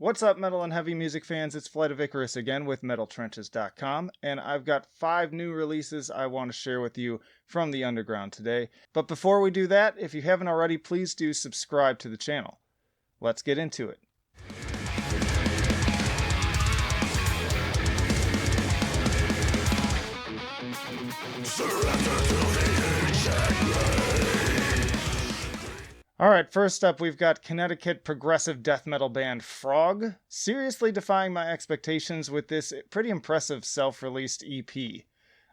What's up, metal and heavy music fans? It's Flight of Icarus again with MetalTrenches.com, and I've got 5 new releases I want to share with you from the underground today. But before we do that, if you haven't already, please do subscribe to the channel. Let's get into it. Alright, first up we've got Connecticut progressive death metal band Frogg, seriously defying my expectations with this pretty impressive self-released EP.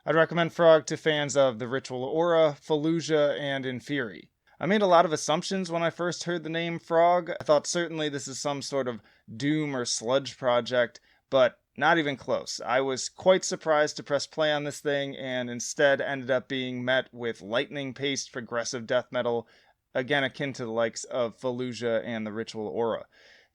I'd recommend Frogg to fans of The Ritual Aura, Fallujah, and Inferi. I made a lot of assumptions when I first heard the name Frogg. I thought certainly this is some sort of doom or sludge project, but not even close. I was quite surprised to press play on this thing and instead ended up being met with lightning-paced progressive death metal, again akin to the likes of Fallujah and The Ritual Aura.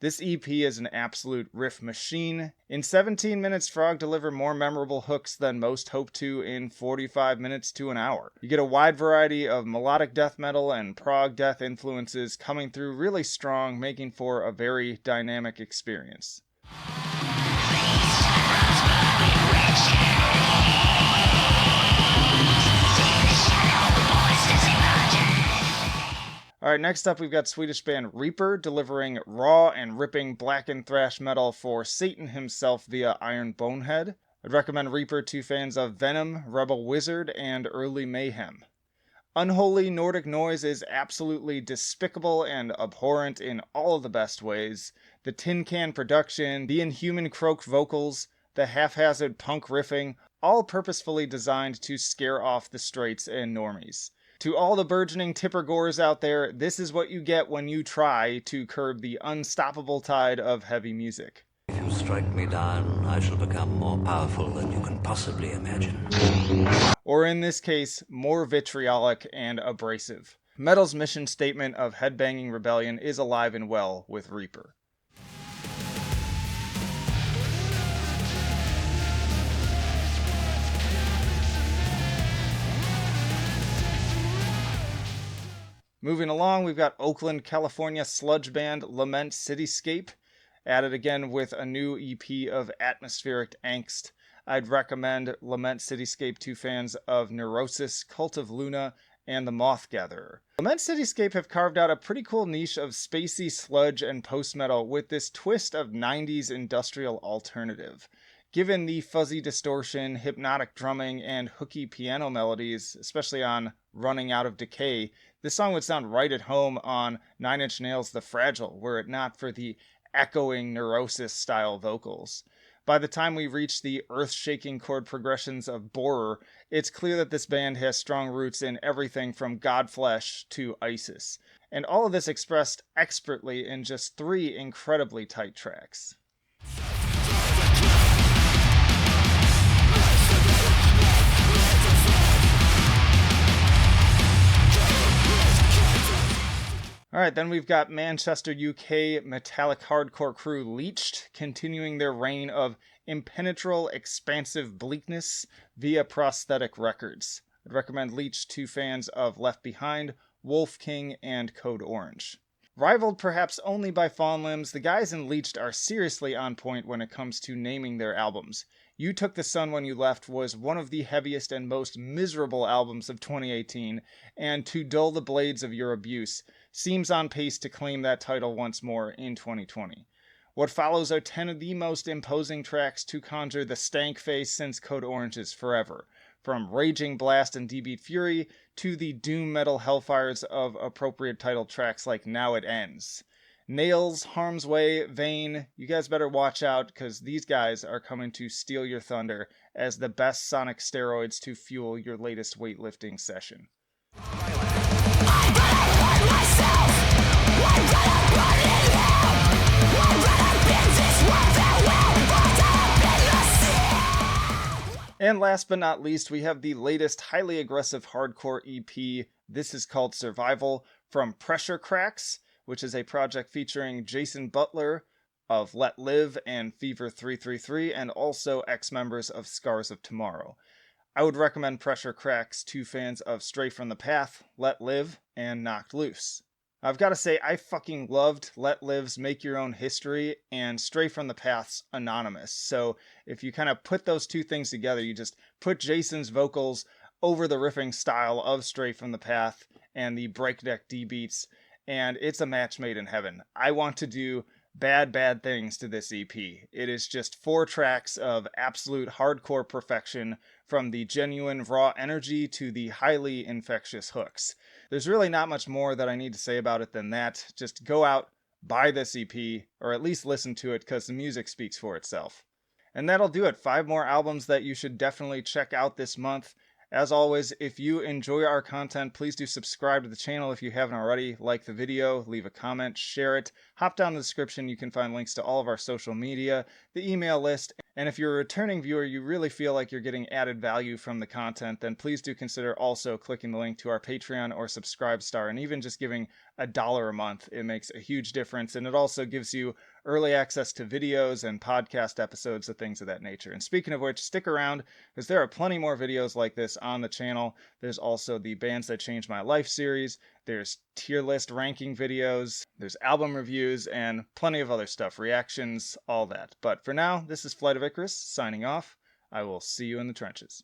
This EP is an absolute riff machine. In 17 minutes, Frogg deliver more memorable hooks than most hope to in 45 minutes to an hour. You get a wide variety of melodic death metal and prog death influences coming through really strong, making for a very dynamic experience. Alright, next up we've got Swedish band Reaper delivering raw and ripping blackened thrash metal for Satan himself via Iron Bonehead. I'd recommend Reaper to fans of Venom, Rebel Wizard, and Early Mayhem. Unholy Nordic noise is absolutely despicable and abhorrent in all of the best ways. The tin can production, the inhuman croaked vocals, the haphazard punk riffing, all purposefully designed to scare off the straights and normies. To all the burgeoning tipper gores out there, this is what you get when you try to curb the unstoppable tide of heavy music. If you strike me down, I shall become more powerful than you can possibly imagine. Or in this case, more vitriolic and abrasive. Metal's mission statement of headbanging rebellion is alive and well with Reaper. Moving along, we've got Oakland, California sludge band Lament Cityscape, added again with a new EP of atmospheric angst. I'd recommend Lament Cityscape to fans of Neurosis, Cult of Luna, and The Moth Gatherer. Lament Cityscape have carved out a pretty cool niche of spacey sludge and post-metal with this twist of 90s industrial alternative. Given the fuzzy distortion, hypnotic drumming, and hooky piano melodies, especially on Running Out of Decay, this song would sound right at home on Nine Inch Nails' The Fragile, were it not for the echoing Neurosis-style vocals. By the time we reach the earth-shaking chord progressions of Borer, it's clear that this band has strong roots in everything from Godflesh to Isis, and all of this expressed expertly in just 3 incredibly tight tracks. Alright, then we've got Manchester, UK metallic hardcore crew Leeched continuing their reign of impenetrable, expansive bleakness via Prosthetic Records. I'd recommend Leech to fans of Left Behind, Wolf King, and Code Orange. Rivaled perhaps only by Fallen Limbs, the guys in Leeched are seriously on point when it comes to naming their albums. You Took the Sun When You Left was one of the heaviest and most miserable albums of 2018, and To Dull the Blades of Your Abuse seems on pace to claim that title once more in 2020. What follows are 10 of the most imposing tracks to conjure the stank face since Code Orange's Forever, from Raging Blast and D-Beat Fury to the doom metal hellfires of appropriate title tracks like Now It Ends. Nails, Harm's Way, Vain, you guys better watch out because these guys are coming to steal your thunder as the best sonic steroids to fuel your latest weightlifting session. And last but not least, we have the latest highly aggressive hardcore EP. This is called Survival from Pressure Cracks, which is a project featuring Jason Butler of Let Live and Fever 333, and also ex-members of Scars of Tomorrow. I would recommend Pressure Cracks to fans of Stray from the Path, Let Live, and Knocked Loose. I've got to say, I fucking loved Let Lives Make Your Own History and Stray from the Path's Anonymous. So if you kind of put those two things together, you just put Jason's vocals over the riffing style of Stray from the Path and the breakneck D beats, and it's a match made in heaven. I want to do bad things to this EP. It is just 4 tracks of absolute hardcore perfection, from the genuine raw energy to the highly infectious hooks. There's really not much more that I need to say about it than that. Just go out, buy this EP, or at least listen to it because the music speaks for itself. And that'll do it. 5 more albums that you should definitely check out this month. As always, if you enjoy our content, please do subscribe to the channel if you haven't already. Like the video, leave a comment, share it. Hop down the description, you can find links to all of our social media, the email list, and if you're a returning viewer, you really feel like you're getting added value from the content, then please do consider also clicking the link to our Patreon or Subscribe Star, and even just giving $1 a month. It makes a huge difference, and it also gives you early access to videos and podcast episodes and things of that nature. And speaking of which, stick around, because there are plenty more videos like this on the channel. There's also the Bands That Changed My Life series, there's tier list ranking videos, there's album reviews, and plenty of other stuff, reactions, all that. But for now, this is Flight of Icarus signing off. I will see you in the trenches.